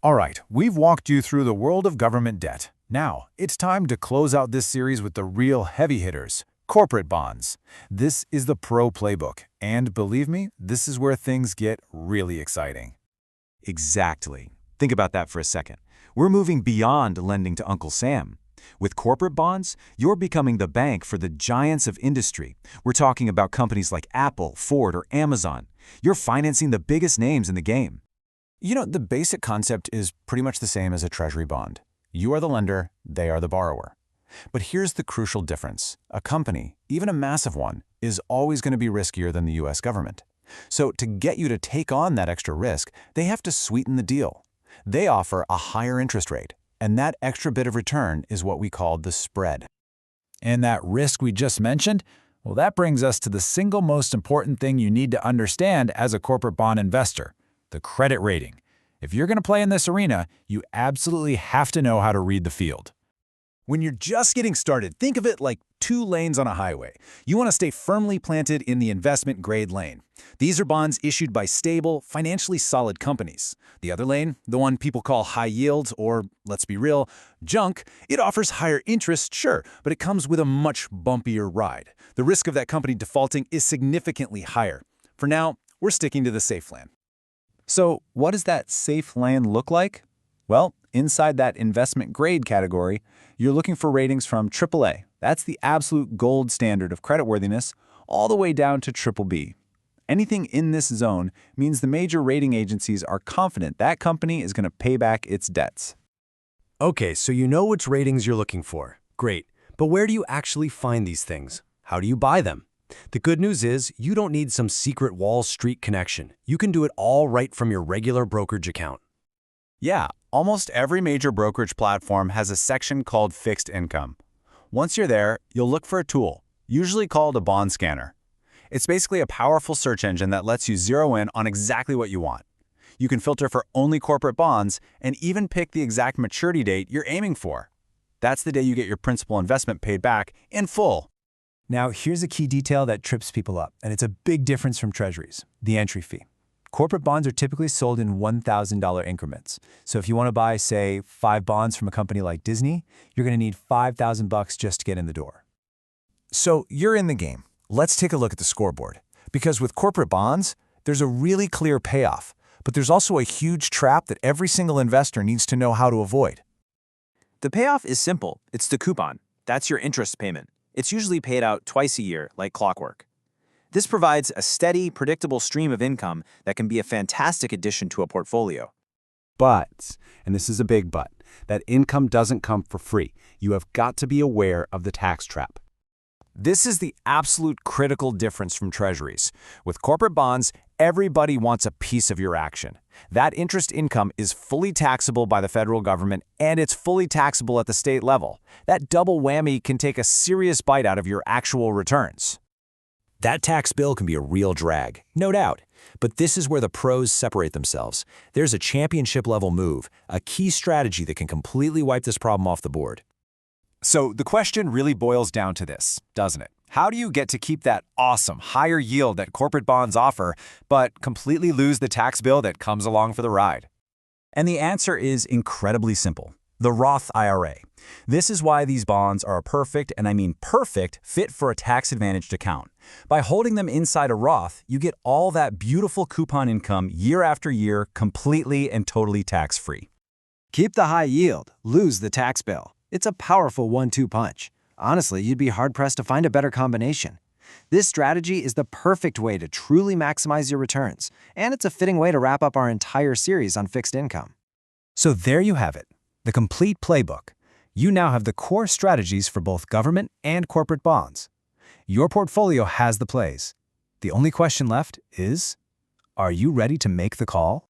All right, we've walked you through the world of government debt. Now, it's time to close out this series with the real heavy hitters, corporate bonds. This is the pro playbook, and believe me, this is where things get really exciting. Exactly. Think about that for a second. We're moving beyond lending to Uncle Sam. With corporate bonds, you're becoming the bank for the giants of industry. We're talking about companies like Apple, Ford, or Amazon. You're financing the biggest names in the game. The basic concept is pretty much the same as a treasury bond. You are the lender, they are the borrower. But here's the crucial difference. A company, even a massive one, is always going to be riskier than the US government. So to get you to take on that extra risk, they have to sweeten the deal. They offer a higher interest rate, and that extra bit of return is what we call the spread. And that risk we just mentioned, well, that brings us to the single most important thing you need to understand as a corporate bond investor, the credit rating. If you're going to play in this arena, you absolutely have to know how to read the field. When you're just getting started, think of it like two lanes on a highway. You want to stay firmly planted in the investment grade lane. These are bonds issued by stable, financially solid companies. The other lane, the one people call high yield, or let's be real, junk, it offers higher interest, sure, but it comes with a much bumpier ride. The risk of that company defaulting is significantly higher. For now, we're sticking to the safe lane. So what does that safe lane look like? Well, inside that investment grade category, you're looking for ratings from AAA. That's the absolute gold standard of creditworthiness, all the way down to BBB. Anything in this zone means the major rating agencies are confident that company is going to pay back its debts. Okay, so you know which ratings you're looking for. Great. But where do you actually find these things? How do you buy them? The good news is you don't need some secret Wall Street connection. You can do it all right from your regular brokerage account. Yeah, almost every major brokerage platform has a section called fixed income. Once you're there, you'll look for a tool, usually called a bond scanner. It's basically a powerful search engine that lets you zero in on exactly what you want. You can filter for only corporate bonds and even pick the exact maturity date you're aiming for. That's the day you get your principal investment paid back in full. Now, here's a key detail that trips people up, and it's a big difference from treasuries: the entry fee. Corporate bonds are typically sold in $1,000 increments. So if you want to buy, say, 5 bonds from a company like Disney, you're going to need $5,000 just to get in the door. So you're in the game. Let's take a look at the scoreboard. Because with corporate bonds, there's a really clear payoff, but there's also a huge trap that every single investor needs to know how to avoid. The payoff is simple. It's the coupon. That's your interest payment. It's usually paid out twice a year, like clockwork. This provides a steady, predictable stream of income that can be a fantastic addition to a portfolio. But, and this is a big but, that income doesn't come for free. You have got to be aware of the tax trap. This is the absolute critical difference from treasuries. With corporate bonds, everybody wants a piece of your action. That interest income is fully taxable by the federal government, and it's fully taxable at the state level. That double whammy can take a serious bite out of your actual returns. That tax bill can be a real drag, no doubt. But this is where the pros separate themselves. There's a championship-level move, a key strategy that can completely wipe this problem off the board. So the question really boils down to this, doesn't it? How do you get to keep that awesome, higher yield that corporate bonds offer, but completely lose the tax bill that comes along for the ride? And the answer is incredibly simple: the Roth IRA. This is why these bonds are a perfect, and I mean perfect, fit for a tax-advantaged account. By holding them inside a Roth, you get all that beautiful coupon income year after year, completely and totally tax-free. Keep the high yield, lose the tax bill. It's a powerful 1-2 punch. Honestly, you'd be hard-pressed to find a better combination. This strategy is the perfect way to truly maximize your returns, and it's a fitting way to wrap up our entire series on fixed income. So there you have it, the complete playbook. You now have the core strategies for both government and corporate bonds. Your portfolio has the plays. The only question left is, are you ready to make the call?